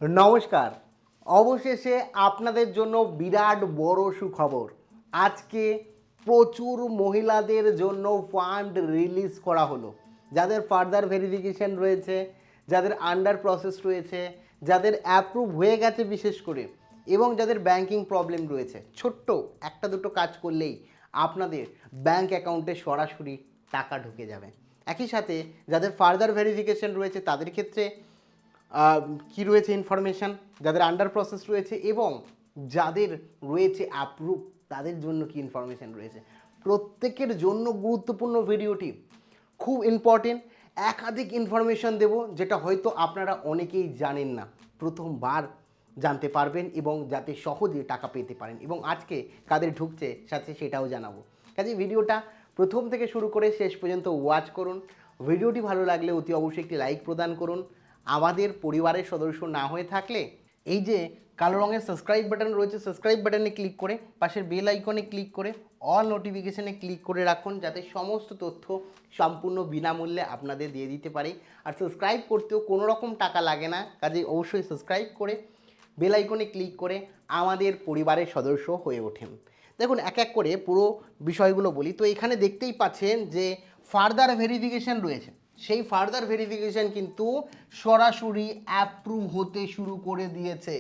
নমস্কার। অবশেষে আপনাদের জন্য বিরাট বড় সুখবর। আজকে প্রচুর মহিলাদের জন্য ফান্ড রিলিজ করা হলো। যাদের ফার্দার ভেরিফিকেশন রয়েছে, যাদের আন্ডার প্রসেস রয়েছে, যাদের অ্যাপ্রুভ হয়ে গেছে বিশেষ করে, এবং যাদের ব্যাংকিং প্রবলেম রয়েছে, ছোট্ট একটা দুটো কাজ করলেই আপনাদের ব্যাংক অ্যাকাউন্টে সরাসরি টাকা ঢুকে যাবে। একই সাথে যাদের ফার্দার ভেরিফিকেশন রয়েছে তাদের ক্ষেত্রে কি রয়েছে ইনফরমেশান, যাদের আন্ডার প্রসেস রয়েছে এবং যাদের রয়েছে অ্যাপ্রুভ তাদের জন্য কি ইনফরমেশান রয়েছে, প্রত্যেকের জন্য গুরুত্বপূর্ণ ভিডিওটি খুব ইম্পর্টেন্ট। একাধিক ইনফরমেশান দেব যেটা হয়তো আপনারা অনেকেই জানেন না, প্রথমবার জানতে পারবেন এবং যাতে সহজে টাকা পেতে পারেন, এবং আজকে কাদের ঢুকছে সাথে সেটাও জানাবো। কাজে ভিডিওটা প্রথম থেকে শুরু করে শেষ পর্যন্ত ওয়াচ করুন। ভিডিওটি ভালো লাগলে অতি অবশ্যই একটি লাইক প্রদান করুন। আমাদের পরিবারের সদস্য না হয়ে থাকলে এই যে কালো রঙের সাবস্ক্রাইব বাটন রয়েছে, সাবস্ক্রাইব বাটনে ক্লিক করে পাশের বেল আইকনে ক্লিক করে অল নোটিফিকেশানে ক্লিক করে রাখুন, যাতে সমস্ত তথ্য সম্পূর্ণ বিনামূল্যে আপনাদের দিয়ে দিতে পারে। আর সাবস্ক্রাইব করতেও কোনো রকম টাকা লাগে না, কাজে অবশ্যই সাবস্ক্রাইব করে বেল আইকনে ক্লিক করে আমাদের পরিবারের সদস্য হয়ে ওঠেন। দেখুন এক এক করে পুরো বিষয়গুলো বলি। তো এখানে দেখতেই পাচ্ছেন যে ফার্দার ভেরিফিকেশান রয়েছে, সেই ফার্দার ভেরিফিকেশান কিন্তু সরাসরি অ্যাপ্রুভ হতে শুরু করে দিয়েছে।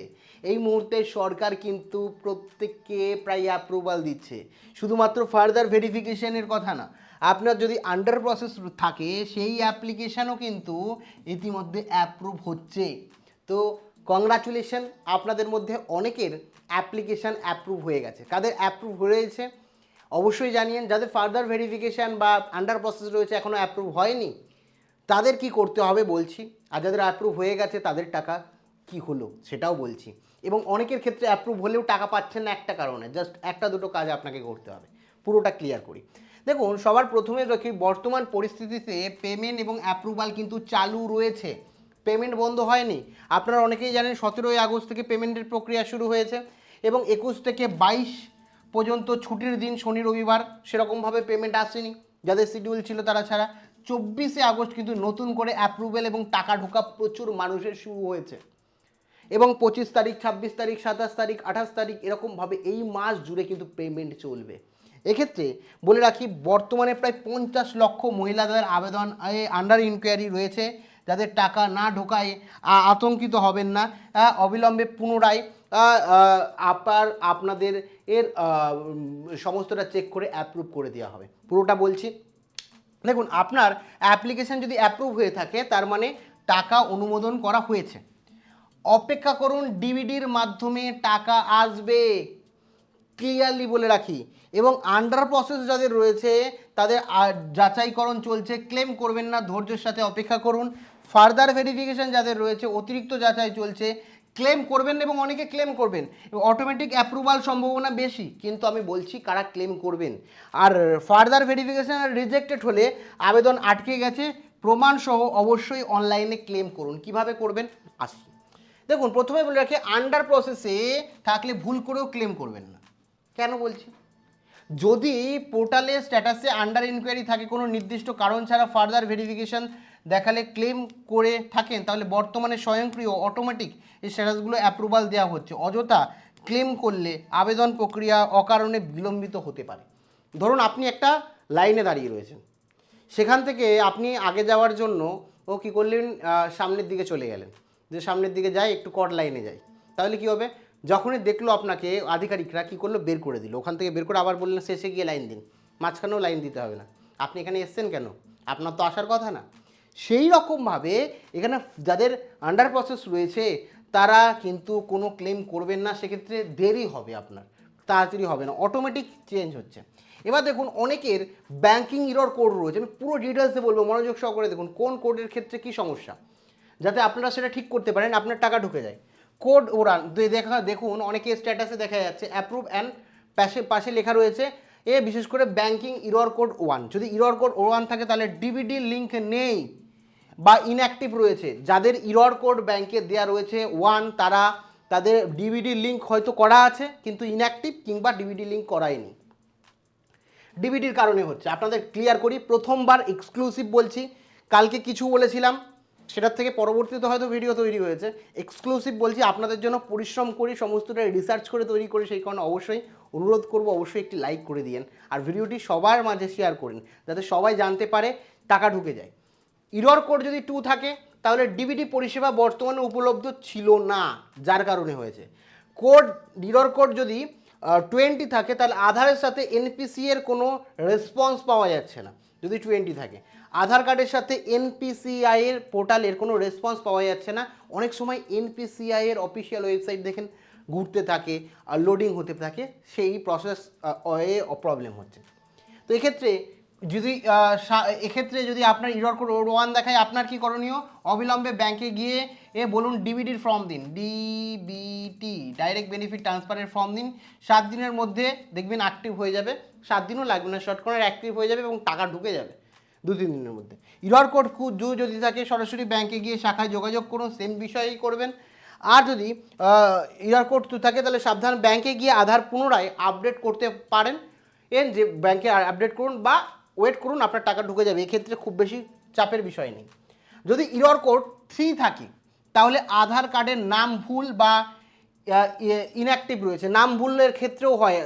এই মুহূর্তে সরকার কিন্তু প্রত্যেককে প্রায় অ্যাপ্রুভাল দিচ্ছে। শুধুমাত্র ফার্দার ভেরিফিকেশানের কথা না, আপনার যদি আন্ডার প্রসেস থাকে সেই অ্যাপ্লিকেশানও কিন্তু ইতিমধ্যে অ্যাপ্রুভ হচ্ছে। তো কংগ্রাচুলেশন, আপনাদের মধ্যে অনেকের অ্যাপ্লিকেশান অ্যাপ্রুভ হয়ে গেছে। কাদের অ্যাপ্রুভ হয়েছে অবশ্যই জানিয়েন। যাদের ফার্দার ভেরিফিকেশান বা আন্ডার প্রসেস রয়েছে এখনও অ্যাপ্রুভ হয়নি তাদের কি করতে হবে বলছি, আর যাদের অ্যাপ্রুভ হয়ে গেছে তাদের টাকা কি হলো সেটাও বলছি। এবং অনেকের ক্ষেত্রে অ্যাপ্রুভ হলেও টাকা পাচ্ছেন না একটা কারণে, জাস্ট একটা দুটো কাজ আপনাকে করতে হবে। পুরোটা ক্লিয়ার করি। দেখুন সবার প্রথমে দেখি বর্তমান পরিস্থিতিতে পেমেন্ট এবং অ্যাপ্রুভাল কিন্তু চালু রয়েছে, পেমেন্ট বন্ধ হয়নি। আপনারা অনেকেই জানেন 17ই আগস্ট থেকে পেমেন্টের প্রক্রিয়া শুরু হয়েছে এবং 21 থেকে 22 পর্যন্ত ছুটির দিন শনি রবিবার, সেরকমভাবে পেমেন্ট আসেনি। যাদের শিডিউল ছিল তারা ছাড়া 24শে আগস্ট কিন্তু নতুন করে অ্যাপ্রুভেল এবং টাকা ঢোকা প্রচুর মানুষের শুরু হয়েছে, এবং 25 তারিখ 26 তারিখ 27 তারিখ 28 তারিখ এরকমভাবে এই মাস জুড়ে কিন্তু পেমেন্ট চলবে। এক্ষেত্রে বলে রাখি বর্তমানে প্রায় 50 লক্ষ মহিলাদের আবেদন আন্ডার ইনকোয়ারি রয়েছে। যাদের টাকা না ঢোকায় আতঙ্কিত হবেন না, অবিলম্বে পুনরায় আপনাদের এর সমস্তটা চেক করে অ্যাপ্রুভ করে দেওয়া হবে। পুরোটা বলছি। দেখুন আপনার অ্যাপ্লিকেশান যদি অ্যাপ্রুভ হয়ে থাকে তার মানে টাকা অনুমোদন করা হয়েছে। অপেক্ষা করুন, ডিবিডির মাধ্যমে টাকা আসবে, ক্লিয়ারলি বলে রাখি। এবং আন্ডার প্রসেস যাদের রয়েছে তাদের যাচাইকরণ চলছে, ক্লেম করবেন না, ধৈর্যের সাথে অপেক্ষা করুন। ফার্দার ভেরিফিকেশান যাদের রয়েছে অতিরিক্ত যাচাই চলছে, ক্লেম করবেন এবং অনেকে ক্লেম করবেন, অটোমেটিক অ্যাপ্রুভাল সম্ভাবনা বেশি, কিন্তু আমি বলছি কারা ক্লেম করবেন। আর ফার্দার ভেরিফিকেশান রিজেক্টেড হলে আবেদন আটকে গেছে প্রমাণসহ অবশ্যই অনলাইনে ক্লেম করুন। কিভাবে করবেন আসুন। দেখুন প্রথমে বলে রাখি আন্ডার প্রসেসে থাকলে ভুল করেও ক্লেম করবেন না। কেন বলছি, যদি পোর্টালে স্ট্যাটাসে আন্ডার ইনকোয়ারি থাকে কোনো নির্দিষ্ট কারণ ছাড়া ফার্দার ভেরিফিকেশান দেখালে ক্লেম করে থাকেন, তাহলে বর্তমানে স্বয়ংক্রিয় অটোমেটিক এই স্ট্যাটাসগুলো অ্যাপ্রুভাল দেওয়া হচ্ছে। অযথা ক্লেম করলে আবেদন প্রক্রিয়া অকারণে বিলম্বিত হতে পারে। ধরুন আপনি একটা লাইনে দাঁড়িয়ে রয়েছেন, সেখান থেকে আপনি আগে যাওয়ার জন্য কী করলেন, সামনের দিকে চলে গেলেন, যে সামনের দিকে যাই একটু কট লাইনে যাই, তাহলে কি হবে, যখনই দেখলো আপনাকে আধিকারিকরা কী করলো, বের করে দিল, ওখান থেকে বের করে আবার বললেন শেষে গিয়ে লাইন দিন, মাঝখানেও লাইন দিতে হবে না, আপনি এখানে এসছেন কেন, আপনার তো আসার কথা না। সেই রকমভাবে এখানে যাদের আন্ডার প্রসেস রয়েছে তারা কিন্তু কোনো ক্লেম করবেন না, সেক্ষেত্রে দেরি হবে, আপনার তাড়াতাড়ি হবে না, অটোমেটিক চেঞ্জ হচ্ছে। এবার দেখুন অনেকের ব্যাংকিং ইরর কোড রয়েছে, আমি পুরো ডিটেলসে বলবো, মনোযোগ সহকারে দেখুন কোন কোডের ক্ষেত্রে কী সমস্যা, যাতে আপনারা সেটা ঠিক করতে পারেন, আপনার টাকা ঢুকে যায়। কোড ওরান দেখুন অনেকের স্ট্যাটাসে দেখা যাচ্ছে অ্যাপ্রুভ অ্যান্ড পাশে লেখা রয়েছে বিশেষ করে ব্যাংকিং ইরর কোড 1। যদি ইরর কোড 1 থাকে তাহলে ডিবিডি লিঙ্ক নেই বা ইনঅ্যাক্টিভ রয়েছে। যাদের ইরর কোড ব্যাংকে দেওয়া রয়েছে 1 তারা তাদের ডিবিডি লিঙ্ক হয়তো করা আছে কিন্তু ইনঅ্যাক্টিভ, কিংবা ডিবিডি লিঙ্ক করায়নি। ডিবিডির কারণে হচ্ছে, আপনাদের ক্লিয়ার করি, প্রথমবার এক্সক্লুসিভ বলছি, কালকে কিছু বলেছিলাম সেটার থেকে পরবর্তীতে হয়তো ভিডিও তৈরি হয়েছে। এক্সক্লুসিভ বলছি, আপনাদের জন্য পরিশ্রম করি, সমস্তটা রিসার্চ করে তৈরি করি, সেই কারণে অবশ্যই অনুরোধ করব অবশ্যই একটি লাইক করে দিয়েন আর ভিডিওটি সবার মাঝে শেয়ার করুন যাতে সবাই জানতে পারে টাকা ঢুকে যায়। ইরর কোড যদি 2 থাকে তাহলে ডিবিটি পরিষেবা বর্তমানে উপলব্ধ ছিল না, যার কারণে হয়েছে। ইরর কোড যদি 20 থাকে তাহলে আধারের সাথে এনপিসি এর কোনো রেসপন্স পাওয়া যাচ্ছে না। যদি 20 থাকে আধার কার্ডের সাথে এনপিসিআই এর পোর্টালের কোনো রেসপন্স পাওয়া যাচ্ছে না। অনেক সময় এনপিসিআই এর অফিসিয়াল ওয়েবসাইট দেখেন ঘুরতে থাকে আর লোডিং হতে থাকে, সেই প্রসেস প্রবলেম হচ্ছে। তো এক্ষেত্রে যদি আপনার ইরর কোড 1 দেখায়, আপনার কি করণীয়? অবিলম্বে ব্যাংকে গিয়ে বলুন ডিবিটির ফর্ম দিন, ডিবিটি ডাইরেক্ট বেনিফিট ট্রান্সফারের ফর্ম দিন। 7 দিনের মধ্যে দেখবেন অ্যাক্টিভ হয়ে যাবে, 7 দিনও লাগবে না, শর্ট করে অ্যাক্টিভ হয়ে যাবে এবং টাকা ঢুকে যাবে 2-3 দিনের মধ্যে। ইরর কোড যদি থাকে সরাসরি ব্যাংকে গিয়ে শাখায় যোগাযোগ করুন, সেম বিষয়ই করবেন। আর যদি ইরর কোড 2 থাকে তাহলে সাবধান, ব্যাংকে গিয়ে আধার পুনরায় আপডেট করতে পারেন, যে ব্যাংকে আপডেট করুন বা ওয়েট করুন, আপনার টাকা ঢুকে যাবে। এক্ষেত্রে খুব বেশি চাপের বিষয় নেই। যদি ইরর কোড 3 থাকে তাহলে আধার কার্ডের নাম ভুল বা ইনঅ্যাক্টিভ রয়েছে। নাম ভুলের ক্ষেত্রেও হয়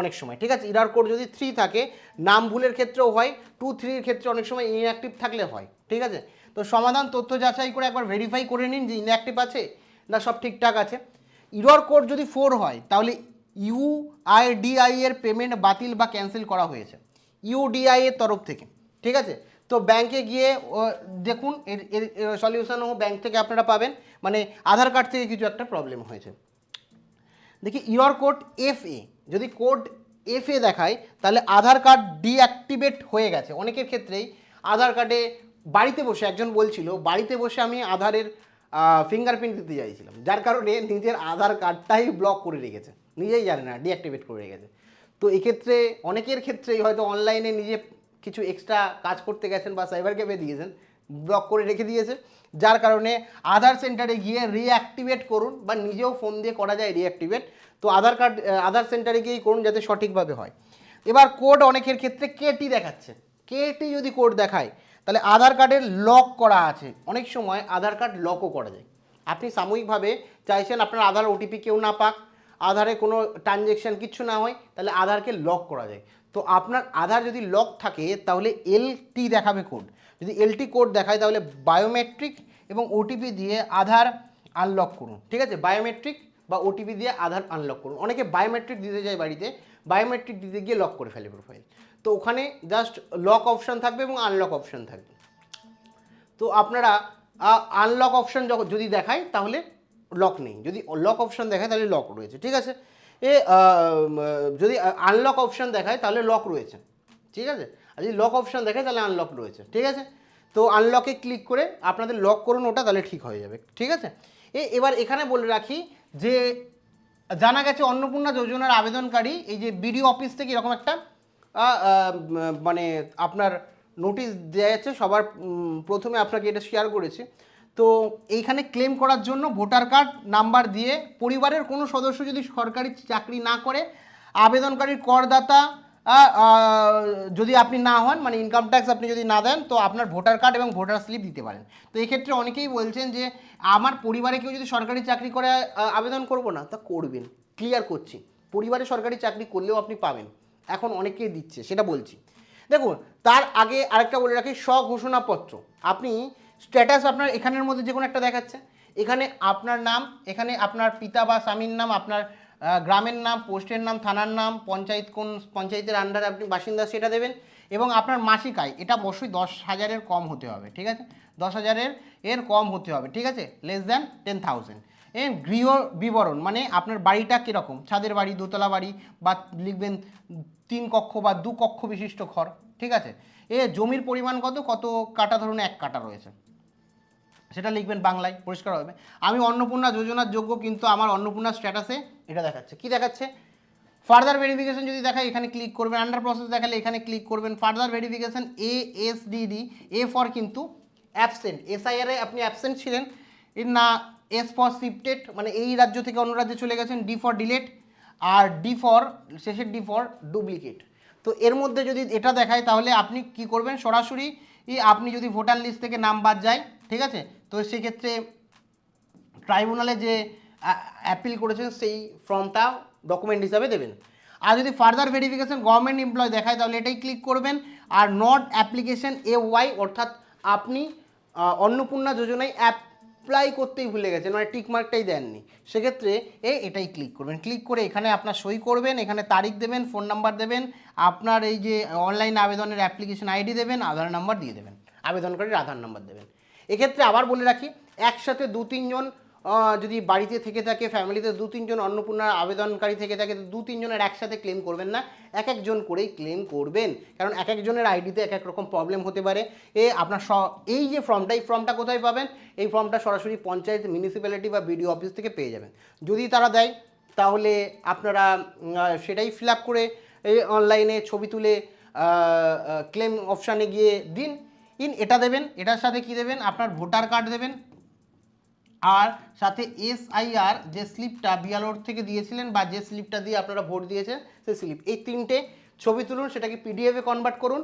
অনেক সময়, ঠিক আছে। ইরর কোড যদি 3 থাকে নাম ভুলের ক্ষেত্রেও হয়, 2-3 এর ক্ষেত্রে অনেক সময় ইনঅ্যাক্টিভ থাকলে হয়, ঠিক আছে। তো সমাধান তথ্য যাচাই করে একবার ভেরিফাই করে নিন যে ইনঅ্যাক্টিভ আছে না সব ঠিকঠাক আছে। ইরর কোড যদি 4 হয় তাহলে ইউআইডিআই এর পেমেন্ট বাতিল বা ক্যান্সেল করা হয়েছে ইউডিআই এর তরফ থেকে, ঠিক আছে। তো ব্যাংকে গিয়ে দেখুন এর সলিউশনও ব্যাংক থেকে আপনারা পাবেন, মানে আধার কার্ড থেকে কিছু একটা প্রবলেম হয়েছে। দেখি ইরর কোড FA, যদি কোড FA দেখায় তাহলে আধার কার্ড ডিঅ্যাক্টিভেট হয়ে গেছে। অনেকের ক্ষেত্রেই আধার কার্ডে বাড়িতে বসে, একজন বলছিল বাড়িতে বসে আমি আধারের ফিঙ্গারপ্রিন্ট দিতে চাইছিলাম, যার কারণে নিজের আধার কার্ডটাই ব্লক করে রেখেছে, নিজেই জানে না, ডিঅ্যাক্টিভেট করে রেখেছে। তো এক্ষেত্রে অনেকের ক্ষেত্রেই হয়তো অনলাইনে নিজে কিছু এক্সট্রা কাজ করতে গেছেন বা সাইবার ক্যাফে দিয়েছেন, ব্লক করে রেখে দিয়েছে, যার কারণে আধার সেন্টারে গিয়ে রিঅ্যাক্টিভেট করুন বা নিজেও ফোন দিয়ে করা যায় রিঅ্যাক্টিভেট। তো আধার সেন্টারে গিয়েই করুন যাতে সঠিকভাবে হয়। এবার কোড অনেকের ক্ষেত্রে কেটি দেখাচ্ছে, কেটি যদি কোড দেখায় তাহলে আধার কার্ডের লক করা আছে। অনেক সময় আধার কার্ড লকও করা যায়। আপনি সাময়িকভাবে চাইছেন আপনার আধার ওটিপি কেউ না পাক, আধারে কোনো ট্রানজ্যাকশান কিচ্ছু না হয়, তাহলে আধারকে লক করা যায়। তো আপনার আধার যদি লক থাকে তাহলে LT দেখাবে কোড। যদি LT কোড দেখায় তাহলে বায়োমেট্রিক এবং ওটিপি দিয়ে আধার আনলক করুন, ঠিক আছে। বায়োমেট্রিক বা ওটিপি দিয়ে আধার আনলক করুন। অনেকে বায়োমেট্রিক দিতে যায় বাড়িতে, বায়োমেট্রিক দিতে গিয়ে লক করে ফেলে প্রোফাইল। তো ওখানে জাস্ট লক অপশান থাকবে এবং আনলক অপশান থাকবে। তো আপনারা আনলক অপশান যদি দেখায় তাহলে লক নেই, যদি লক অপশান দেখায় তাহলে লক রয়েছে, ঠিক আছে। যদি আনলক অপশান দেখায় তাহলে লক রয়েছে, ঠিক আছে। আর যদি লক অপশান দেখায় তাহলে আনলক রয়েছে, ঠিক আছে। তো আনলকে ক্লিক করে আপনাদের লক করুন ওটা, তাহলে ঠিক হয়ে যাবে, ঠিক আছে। এবার এখানে বলে রাখি যে জানা গেছে অন্নপূর্ণা যোজনার আবেদনকারী এই যে বিডিও অফিস থেকে এরকম একটা মানে আপনার নোটিশ দেওয়া যাচ্ছে। সবার প্রথমে আপনাকে এটা শেয়ার করেছি। তো এইখানে ক্লেম করার জন্য ভোটার কার্ড নাম্বার দিয়ে, পরিবারের কোনো সদস্য যদি সরকারি চাকরি না করে, আবেদনকারীর করদাতা যদি আপনি না হন, মানে ইনকাম ট্যাক্স আপনি যদি না দেন, তো আপনার ভোটার কার্ড এবং ভোটার স্লিপ দিতে পারেন। তো এক্ষেত্রে অনেকেই বলছেন যে আমার পরিবারে কেউ যদি সরকারি চাকরি করে আবেদন করব না, তা করবেন। ক্লিয়ার করছি, পরিবারে সরকারি চাকরি করলেও আপনি পাবেন, এখন অনেকেই দিচ্ছে, সেটা বলছি। দেখুন তার আগে আরেকটা বলে রাখি, স্বঘোষণাপত্র আপনি স্ট্যাটাস আপনার এখানের মধ্যে যে কোনো একটা দেখাচ্ছে, এখানে আপনার নাম, এখানে আপনার পিতা বা স্বামীর নাম, আপনার গ্রামের নাম, পোস্টের নাম, থানার নাম, পঞ্চায়েত কোন পঞ্চায়েতের আন্ডারে আপনি বাসিন্দা সেটা দেবেন, এবং আপনার মাসিক আয় এটা অবশ্যই 10,000-এর কম হতে হবে, ঠিক আছে। 10,000-এর কম হতে হবে, ঠিক আছে, লেস দ্যান 10,000। গৃহ বিবরণ মানে আপনার বাড়িটা কীরকম, ছাদের বাড়ি, দোতলা বাড়ি, বা লিখবেন 3 কক্ষ বা 2 কক্ষ বিশিষ্ট ঘর, ঠিক আছে। জমির পরিমাণ কত কাটা, ধরুন 1 কাটা রয়েছে, সেটা লিখবেন বাংলায়, পরিষ্কার হবে। আমি অন্নপূর্ণা যোজনার যোগ্য, কিন্তু আমার অন্নপূর্ণা স্ট্যাটাসে এটা দেখাচ্ছে, কি দেখাচ্ছে, ফার্দার ভেরিফিকেশন যদি দেখায় এখানে ক্লিক করবেন, আন্ডার প্রসেস দেখালে এখানে ক্লিক করবেন, ফার্দার ভেরিফিকেশন ASDD, ফর কিন্তু অ্যাবসেন্ট, SIR এ আপনি অ্যাবসেন্ট ছিলেন না, S ফর শিফটেড মানে এই রাজ্য থেকে অন্য রাজ্যে চলে গেছেন, D ফর ডিলেট, আর D ফর শেষের D ফর ডুপ্লিকেট। তো এর মধ্যে যদি এটা দেখায় তাহলে আপনি কি করবেন, সরাসরি আপনি যদি ভোটার লিস্ট থেকে নাম বাদ যায়, ঠিক আছে, তো সেক্ষেত্রে ট্রাইব্যুনালে যে অ্যাপিল করেছেন সেই ফর্মটা ডকুমেন্ট হিসাবে দেবেন। আর যদি ফার্দার ভেরিফিকেশন গভর্নমেন্ট এমপ্লয় দেখায় তাহলে এটাই ক্লিক করবেন। আর নট অ্যাপ্লিকেশন AY, অর্থাৎ আপনি অন্নপূর্ণা যোজনায় অ্যাপ্লাই করতেই ভুলে গেছেন, মানে টিক মার্কটাই দেননি, সেক্ষেত্রে এটাই ক্লিক করবেন। ক্লিক করে এখানে আপনার সই করবেন, এখানে তারিখ দেবেন, ফোন নাম্বার দেবেন, আপনার এই যে অনলাইন আবেদনের অ্যাপ্লিকেশন ID দেবেন, আধার নাম্বার দিয়ে দেবেন, আবেদনকারীর আধার নাম্বার দেবেন। এক্ষেত্রে আবার বলে রাখি, একসাথে 2-3 জন যদি বাড়িতে থেকে থাকে, ফ্যামিলিতে 2-3 জন অন্নপূর্ণার আবেদনকারী থেকে থাকে, তো 2-3 জনের একসাথে ক্লেম করবেন না, এক একজন করেই ক্লেম করবেন, কারণ এক একজনের আইডিতে এক এক রকম প্রবলেম হতে পারে। আপনার এই যে ফর্মটা, এই ফর্মটা কোথায় পাবেন? এই ফর্মটা সরাসরি পঞ্চায়েত, মিউনিসিপ্যালিটি বা BDO অফিস থেকে পেয়ে যাবেন। যদি তারা দেয় তাহলে আপনারা সেটাই ফিল আপ করে এই অনলাইনে ছবি তুলে ক্লেম অপশানে গিয়ে দিন, এটা দেবেন। এটার সাথে কি দেবেন? আপনার ভোটার কার্ড দেবেন, আর সাথে SIR যে স্লিপটা বিএলওর থেকে দিয়েছিলেন বা যে স্লিপটা দিয়ে আপনারা ভোট দিয়েছেন সেই স্লিপ, এই 3টে ছবি তুলুন, সেটাকে PDF এ কনভার্ট করুন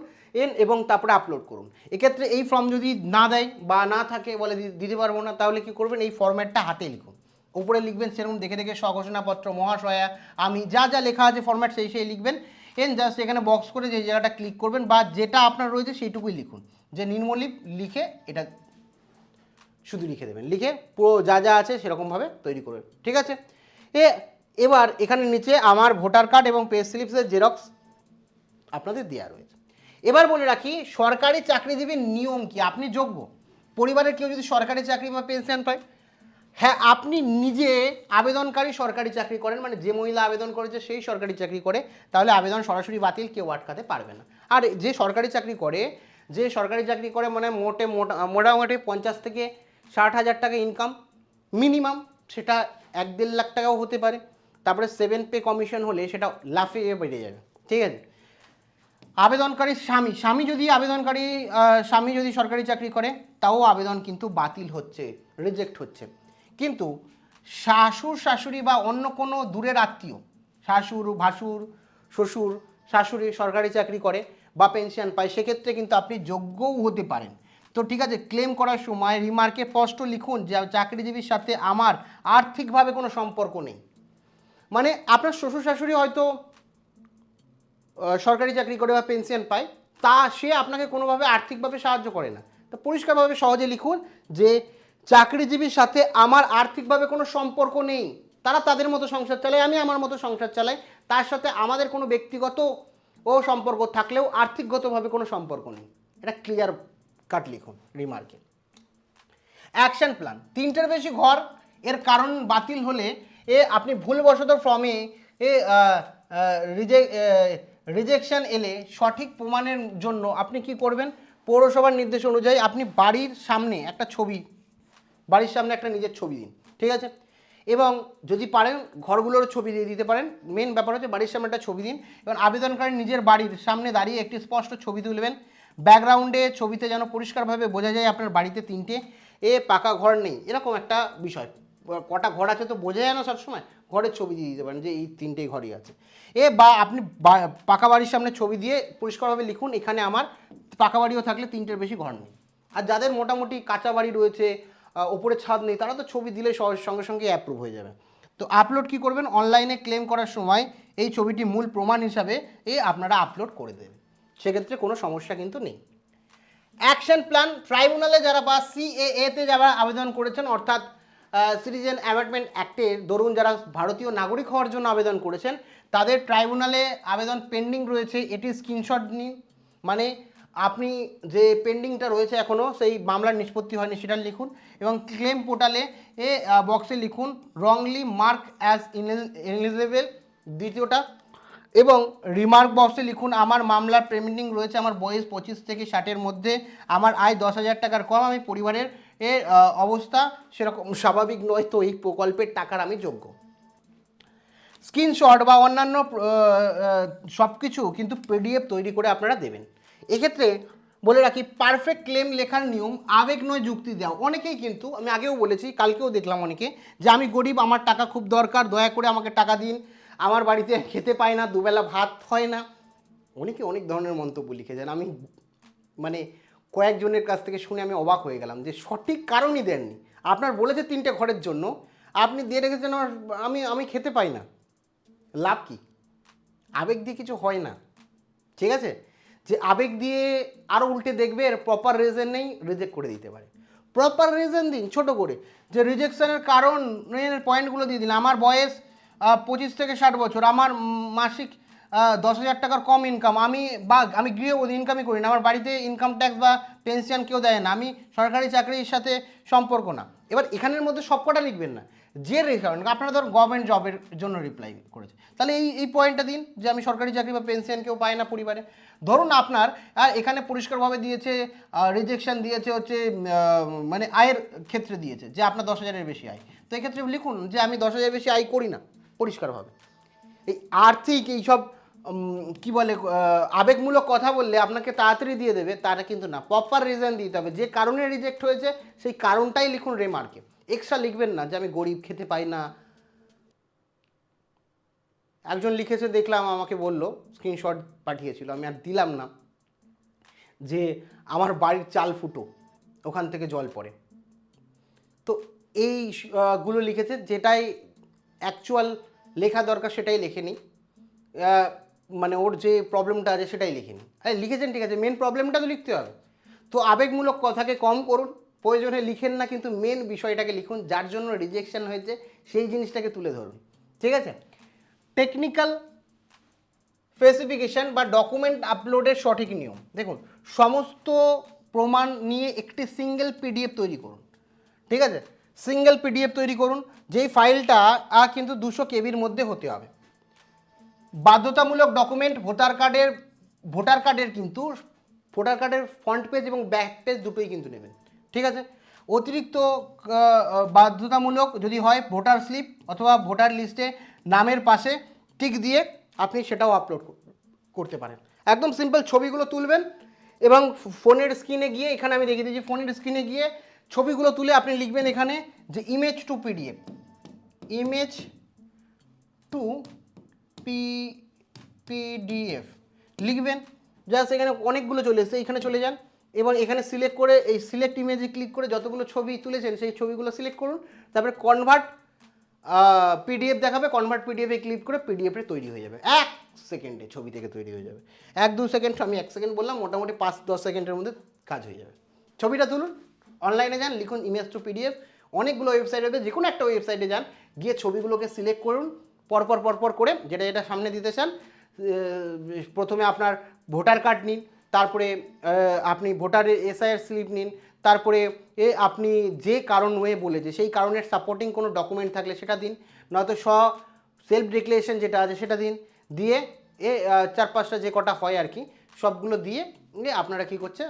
এবং তারপরে আপলোড করুন। এক্ষেত্রে এই ফর্ম যদি না দেয় বা না থাকে, বলে দিতে পারবো না, তাহলে কি করবেন? এই ফরম্যাটটা হাতে লিখুন, উপরে লিখবেন সেরকম দেখে দেখে স্বঘোষণাপত্র, মহাশয়া, আমি, যা যা লেখা আছে ফরম্যাট সেই লিখবেন। জাস্ট এখানে বক্স করে যে জায়গাটা ক্লিক করবেন বা যেটা আপনার রয়েছে সেইটুকুই লিখুন, যে নির্মলিপ লিখে এটা শুধু লিখে দেবেন, লিখে পুরো যা যা আছে সেরকমভাবে তৈরি করবেন, ঠিক আছে। এবার এখানে নিচে আমার ভোটার কার্ড এবং পে স্লিপসের জেরক্স আপনাদের দেওয়া রয়েছে। এবার বলে রাখি, সরকারি চাকরিজীবীর নিয়ম কি? আপনি যোগ্য, পরিবারের কেউ যদি সরকারি চাকরি বা পেনশন পায়, হ্যাঁ, আপনি নিজে আবেদনকারী সরকারি চাকরি করেন, মানে যে মহিলা আবেদন করেছে সেই সরকারি চাকরি করে, তাহলে আবেদন সরাসরি বাতিল, কেউ আটকাতে পারবে না। আর যে সরকারি চাকরি করে মানে মোটামুটি 50 থেকে 60 হাজার টাকা ইনকাম মিনিমাম, সেটা 1-1.5 লাখ টাকাও হতে পারে। তারপরে 7 পে কমিশন হলে সেটা লাফিয়ে বেড়ে যাবে, ঠিক আছে। আবেদনকারীর স্বামী যদি সরকারি চাকরি করে, তাও আবেদন কিন্তু বাতিল হচ্ছে, রিজেক্ট হচ্ছে। কিন্তু শাশুড় শাশুড়ি বা অন্য কোনো দূরের আত্মীয়, শাশুর ভাসুর শ্বশুর শাশুড়ি সরকারি চাকরি করে বা পেনশন পায়, সেক্ষেত্রে কিন্তু আপনি যোগ্যও হতে পারেন। তো ঠিক আছে, ক্লেম করার সময় রিমার্কে স্পষ্ট লিখুন যে চাকরিজীবীর সাথে আমার আর্থিকভাবে কোনো সম্পর্ক নেই। মানে আপনার শ্বশুর শাশুড়ি হয়তো সরকারি চাকরি করে বা পেনশন পায়, সে আপনাকে কোনোভাবে আর্থিকভাবে সাহায্য করে না। তো পরিষ্কারভাবে সহজে লিখুন যে চাকরিজীবীর সাথে আমার আর্থিকভাবে কোনো সম্পর্ক নেই, তারা তাদের মতো সংসার চালায়, আমি আমার মতো সংসার চালাই, তার সাথে আমাদের কোনো ব্যক্তিগত সম্পর্ক থাকলেও আর্থিকগতভাবে কোনো সম্পর্ক নেই। এটা ক্লিয়ার কাট লিখুন রিমার্কে। অ্যাকশন প্ল্যান, 3টের বেশি ঘর এর কারণ বাতিল হলে আপনি ভুলবশত ফর্মে রিজেকশন এলে সঠিক প্রমাণের জন্য আপনি কি করবেন? পৌরসভার নির্দেশ অনুযায়ী আপনি বাড়ির সামনে একটা নিজের ছবি দিন, ঠিক আছে। এবং যদি পারেন ঘরগুলোর ছবি দিয়ে দিতে পারেন, মেন ব্যাপার হচ্ছে বাড়ির সামনে একটা ছবি দিন এবং আবেদনকারী নিজের বাড়ির সামনে দাঁড়িয়ে একটি স্পষ্ট ছবি তুলবেন। ব্যাকগ্রাউন্ডে ছবিতে যেন পরিষ্কারভাবে বোঝা যায় আপনার বাড়িতে 3টে পাকা ঘর নেই, এরকম একটা বিষয়। কটা ঘর আছে তো বোঝা যায় না সবসময়, ঘরের ছবি দিয়ে দিতে পারেন যে এই 3টেই ঘরই আছে। বা আপনি পাকা বাড়ির সামনে ছবি দিয়ে পরিষ্কারভাবে লিখুন এখানে আমার পাকা বাড়িও থাকলে 3টের বেশি ঘর নেই। আর যাদের মোটামুটি কাঁচা বাড়ি রয়েছে, ওপরে ছাদ নেই, তারা তো ছবি দিলে সঙ্গে সঙ্গে অ্যাপ্রুভ হয়ে যাবে। তো আপলোড কি করবেন? অনলাইনে ক্লেম করার সময় এই ছবিটি মূল প্রমাণ হিসাবে আপনারা আপলোড করে দেবেন, সেক্ষেত্রে কোনো সমস্যা কিন্তু নেই। অ্যাকশন প্ল্যান, ট্রাইব্যুনালে যারা বা CAA-তে যারা আবেদন করেছেন, অর্থাৎ সিটিজেন অ্যামেন্ডমেন্ট অ্যাক্টের দরুন যারা ভারতীয় নাগরিক হওয়ার জন্য আবেদন করেছেন, তাদের ট্রাইব্যুনালে আবেদন পেন্ডিং রয়েছে, এটি স্ক্রিনশট নিন। মানে আপনি যে পেন্ডিংটা রয়েছে এখনও, সেই মামলার নিষ্পত্তি হয়নি, সেটা লিখুন এবং ক্লেম পোর্টালে বক্সে লিখুন রংলি মার্ক অ্যাজ ইনএলিজিবল, দ্বিতীয়টা। এবং রিমার্ক বক্সে লিখুন আমার মামলার পেন্ডিং রয়েছে, আমার বয়স 25 থেকে 60-এর মধ্যে, আমার আয় 10,000 টাকার কম, আমি পরিবারের অবস্থা সেরকম স্বাভাবিক নয়, তো এই প্রকল্পের টাকার আমি যোগ্য। স্ক্রিনশট বা অন্যান্য সব কিছু কিন্তু PDF তৈরি করে আপনারা দেবেন। এক্ষেত্রে বলে রাখি, পারফেক্ট ক্লেম লেখার নিয়ম আবেগ নয় যুক্তি দেওয়া। অনেকেই কিন্তু, আমি আগেও বলেছি, কালকেও দেখলাম অনেকে, যে আমি গরিব, আমার টাকা খুব দরকার, দয়া করে আমাকে টাকা দিন, আমার বাড়িতে খেতে পায় না, দুবেলা ভাত হয় না, অনেকে অনেক ধরনের মন্তব্য লিখেছেন, আমি মানে কয়েকজনের কাছ থেকে শুনে আমি অবাক হয়ে গেলাম যে সঠিক কারণই দেননি। আপনার বলেছে 3টে ঘরের জন্য, আপনি দিয়ে রেখেছেন আমি আমি খেতে পাই না, লাভ কি? আবেগ দিয়ে কিছু হয় না, ঠিক আছে? যে আবেগ দিয়ে আরও উল্টে দেখবে এর প্রপার রিজন নেই, রিজেক্ট করে দিতে পারে। প্রপার রিজন দিন ছোট করে, যে রিজেকশনের কারণ পয়েন্টগুলো দিয়ে দিন। আমার বয়স 25 থেকে 60 বছর, আমার মাসিক 10,000 টাকার কম ইনকাম, আমি গৃহবধূ, ইনকামই করি না, আমার বাড়িতে ইনকাম ট্যাক্স বা পেনশন কেউ দেয় না, আমি সরকারি চাকরির সাথে সম্পর্ক না। এবার এখানের মধ্যে সবকটা লিখবেন না, যে রেফারেন্স আপনারা ধরুন গভর্নমেন্ট জবের জন্য রিপ্লাই করেছে, তাহলে এই পয়েন্টটা দিন যে আমি সরকারি চাকরি বা পেনশন কেউ পায় না পরিবারে। ধরুন আপনার এখানে পরিষ্কারভাবে দিয়েছে, রিজেকশন দিয়েছে হচ্ছে মানে আয়ের ক্ষেত্রে দিয়েছে যে আপনার 10,000-এর বেশি আয়, তো এক্ষেত্রে লিখুন যে আমি 10,000 বেশি আয় করি না, পরিষ্কারভাবে। এই আর্থিক এইসব কি বলে আবেগমূলক কথা বললে আপনাকে তাড়াতাড়ি দিয়ে দেবে তারা কিন্তু না, প্রপার রিজন দিতে হবে, যে কারণে রিজেক্ট হয়েছে সেই কারণটাই লিখুন রেমার্কে, এক্সট্রা লিখবেন না যে আমি গরিব, খেতে পাই না। একজন লিখেছে দেখলাম, আমাকে বলল, স্ক্রিনশট পাঠিয়েছিল, আমি আর দিলাম না, যে আমার বাড়ির চাল ফুটো, ওখান থেকে জল পড়ে। তো এই গুলো লিখেছে, যেটাই অ্যাকচুয়াল লেখা দরকার সেটাই লেখেনি, মানে ওর যে প্রবলেমটা আছে সেটাই লিখিনি। আরে লিখেছেন ঠিক আছে, মেন প্রবলেমটা তো লিখতে হবে। তো আবেগমূলক কথাকে কম করুন, প্রয়োজনে লিখেন না, কিন্তু মেন বিষয়টাকে লিখুন, যার জন্য রিজেকশন হয়েছে সেই জিনিসটাকে তুলে ধরুন, ঠিক আছে? টেকনিক্যাল স্পেসিফিকেশন বা ডকুমেন্ট আপলোডের সঠিক নিয়ম দেখুন, সমস্ত প্রমাণ নিয়ে একটি সিঙ্গেল পিডিএফ তৈরি করুন, ঠিক আছে? সিঙ্গেল পিডিএফ তৈরি করুন, যেই ফাইলটা কিন্তু 200 কেবির মধ্যে হতে হবে। বাধ্যতামূলক ডকুমেন্ট ভোটার কার্ডের কিন্তু ভোটার কার্ডের ফ্রন্ট পেজ এবং ব্যাক পেজ দুটোই কিন্তু নেবেন, ঠিক আছে? অতিরিক্ত বাধ্যতামূলক যদি হয় ভোটার স্লিপ অথবা ভোটার লিস্টে নামের পাশে টিক দিয়ে আপনি সেটাও আপলোড করতে পারেন। একদম সিম্পল, ছবিগুলো তুলবেন এবং ফোনের স্ক্রিনে গিয়ে, এখানে আমি দেখিয়ে দিয়েছি, ফোনের স্ক্রিনে গিয়ে ছবিগুলো তুলে আপনি লিখবেন এখানে যে image to PDF, image to PDF লিখবেন। জাস্ট এখানে অনেকগুলো চলে এসেছে, এখানে চলে যান এবং এখানে সিলেক্ট করে এই সিলেক্ট ইমেজে ক্লিক করে যতগুলো ছবি তুলেছেন সেই ছবিগুলো সিলেক্ট করুন, তারপরে কনভার্ট পিডিএফ দেখাবে, কনভার্ট পিডিএফে ক্লিক করে পিডিএফে তৈরি হয়ে যাবে 1 সেকেন্ডে, ছবি থেকে তৈরি হয়ে যাবে 1-2 সেকেন্ড, আমি 1 সেকেন্ড বললাম, মোটামুটি 5-10 সেকেন্ডের মধ্যে কাজ হয়ে যাবে। ছবিটা তুলুন, অনলাইনে যান, লিখুন ইমেজ টু পিডিএফ, অনেকগুলো ওয়েবসাইট হবে, যে কোনো একটা ওয়েবসাইটে যান, গিয়ে ছবিগুলোকে সিলেক্ট করুন পরপর করে, যেটা সামনে দিতে চান। প্রথমে আপনার ভোটার কার্ড নিন, তারপরে আপনি ভোটারের এসআইআর স্লিপ নিন, তারপরে আপনি যে কারণ হয়ে বলেছে সেই কারণের সাপোর্টিং কোনো ডকুমেন্ট থাকলে সেটা দিন, নয়তো সেলফ ডিক্লারেশন যেটা আছে সেটা দিন, দিয়ে 4-5টা যে কটা হয় আর কি সবগুলো দিয়ে আপনারা কী করছে,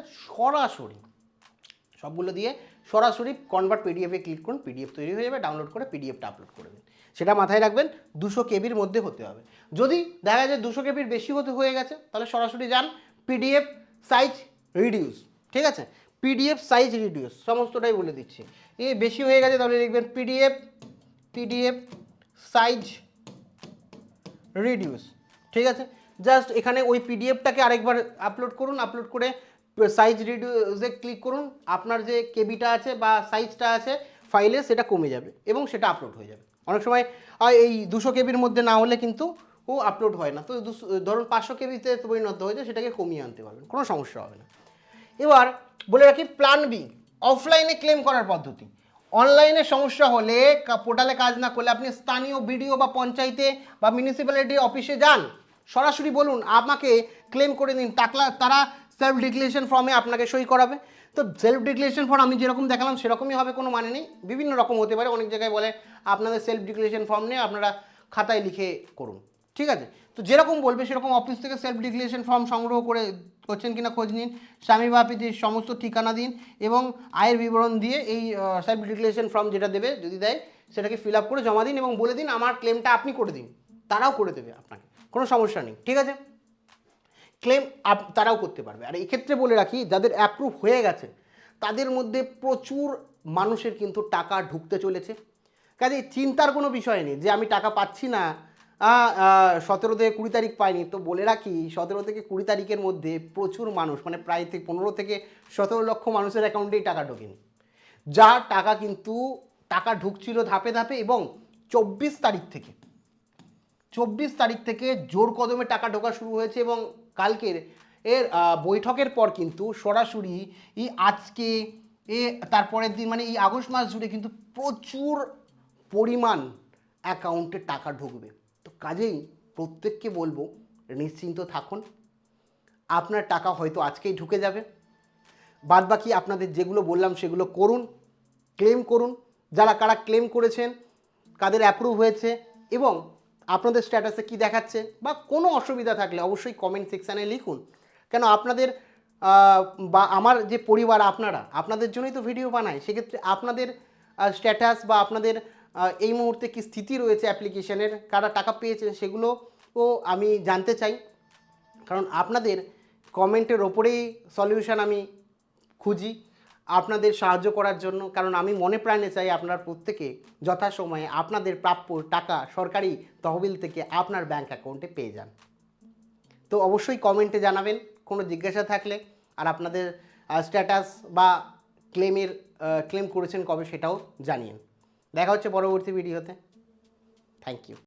সবগুলো দিয়ে সরাসরি কনভার্ট পিডিএফে ক্লিক করুন, পিডিএফ তৈরি হয়ে যাবে, ডাউনলোড করে পিডিএফটা আপলোড করে দিন। সেটা মাথায় রাখবেন 200 কেবির মধ্যে হতে হবে। যদি দেখা যায় 200 কেবির বেশি হয়ে গেছে, তাহলে সরাসরি যান পিডিএফ সাইজ রিডিউস, ঠিক আছে? পিডিএফ সাইজ রিডিউস, সমস্তটাই বলে দিচ্ছি। বেশি হয়ে গেছে তাহলে লিখবেন পিডিএফ সাইজ রিডিউস, ঠিক আছে? জাস্ট এখানে ওই পিডিএফটাকে আরেকবার আপলোড করুন, আপলোড করে সাইজ রিডিউসে ক্লিক করুন, আপনার যে কেবিটা আছে বা সাইজটা আছে ফাইলে সেটা কমে যাবে এবং সেটা আপলোড হয়ে যাবে। অনেক সময় এই 200 কেবির মধ্যে না হলে কিন্তু আপলোড হয় না, তো ধরুন 500 কেবিতে পরিণত হয়েছে, সেটাকে কমিয়ে আনতে পারবেন, কোনো সমস্যা হবে না। এবার বলে রাখি প্ল্যান বি, অফলাইনে ক্লেম করার পদ্ধতি। অনলাইনে সমস্যা হলে পোর্টালে কাজ না করলে আপনি স্থানীয় বিডিও বা পঞ্চায়েতে বা মিউনিসিপ্যালিটি অফিসে যান, সরাসরি বলুন আমাকে ক্লেম করে দিন, তারা সেলফ ডিক্লারেশন ফর্মে আপনাকে সই করাবে। তো সেলফ ডিক্লারেশন ফর্ম আমি যেরকম দেখালাম সেরকমই হবে, কোনো মানে নেই, বিভিন্ন রকম হতে পারে। অনেক জায়গায় বলে আপনাদের সেলফ ডিক্লারেশন ফর্ম নিয়ে আপনারা খাতায় লিখে করুন, ঠিক আছে? তো যেরকম বলবে সেরকম অফিস থেকে সেলফ ডিক্লারেশন ফর্ম সংগ্রহ করছেন কিনা খোঁজ নিন, স্বামী বা পিতির সমস্ত ঠিকানা দিন এবং আয়ের বিবরণ দিয়ে এই সেলফ ডিক্লারেশন ফর্ম যেটা দেবে যদি দেয় সেটাকে ফিল আপ করে জমা দিন এবং বলে দিন আমার ক্লেমটা আপনি করে দিন, তারাও করে দেবে আপনাকে, কোনো সমস্যা নেই, ঠিক আছে? ক্লেম তারাও করতে পারবে। আর এক্ষেত্রে বলে রাখি, যাদের অ্যাপ্রুভ হয়ে গেছে তাদের মধ্যে প্রচুর মানুষের কিন্তু টাকা ঢুকতে চলেছে, কাজে চিন্তার কোনো বিষয় নেই যে আমি টাকা পাচ্ছি না, 17 থেকে 20 তারিখ পায়নি, তো বলে রাখি 17 থেকে 20 তারিখের মধ্যে প্রচুর মানুষ মানে প্রায় 15 থেকে 17 লক্ষ মানুষের অ্যাকাউন্টেই টাকা ঢোকেনি, যা টাকা কিন্তু টাকা ঢুকছিল ধাপে ধাপে। এবং 24 তারিখ থেকে জোর কদমে টাকা ঢোকা শুরু হয়েছে এবং কালকের বৈঠকের পর কিন্তু সরাসরি আজকে তারপরের দিন মানে এই আগস্ট মাস জুড়ে কিন্তু প্রচুর পরিমাণ অ্যাকাউন্টে টাকা ঢুকবে। তো কাজেই প্রত্যেককে বলবো নিশ্চিন্ত থাকুন, আপনার টাকা হয়তো আজকেই ঢুকে যাবে। বাদবাকি আপনাদের যেগুলো বললাম সেগুলো করুন, ক্লেম করুন, যারা কারা ক্লেম করেছেন, কাদের অ্যাপ্রুভ হয়েছে এবং আপনাদের স্ট্যাটাসে কি দেখাচ্ছে বা কোনো অসুবিধা থাকলে অবশ্যই কমেন্ট সেকশানে লিখুন। কেন আপনাদের বা আমার যে পরিবার আপনাদের জন্যই তো ভিডিও বানায়, সেক্ষেত্রে আপনাদের স্ট্যাটাস বা আপনাদের এই মুহূর্তে কি স্থিতি রয়েছে অ্যাপ্লিকেশনের, কারা টাকা পেয়েছেন সেগুলো আমি জানতে চাই। কারণ আপনাদের কমেন্টের ওপরেই সলিউশন আমি খুঁজি আপনাদের সাহায্য করার জন্য। কারণ আমি মনে প্রাণে চাই আপনার প্রত্যেকে যথাসময়ে আপনাদের প্রাপ্য টাকা সরকারি তহবিল থেকে আপনার ব্যাংক অ্যাকাউন্টে পেয়ে যান। তো অবশ্যই কমেন্টে জানাবেন কোনো জিজ্ঞাসা থাকলে, আর আপনাদের স্ট্যাটাস বা ক্লেম করেছেন কবে সেটাও জানিয়েন। দেখা হচ্ছে পরবর্তী ভিডিওতে। Thank you.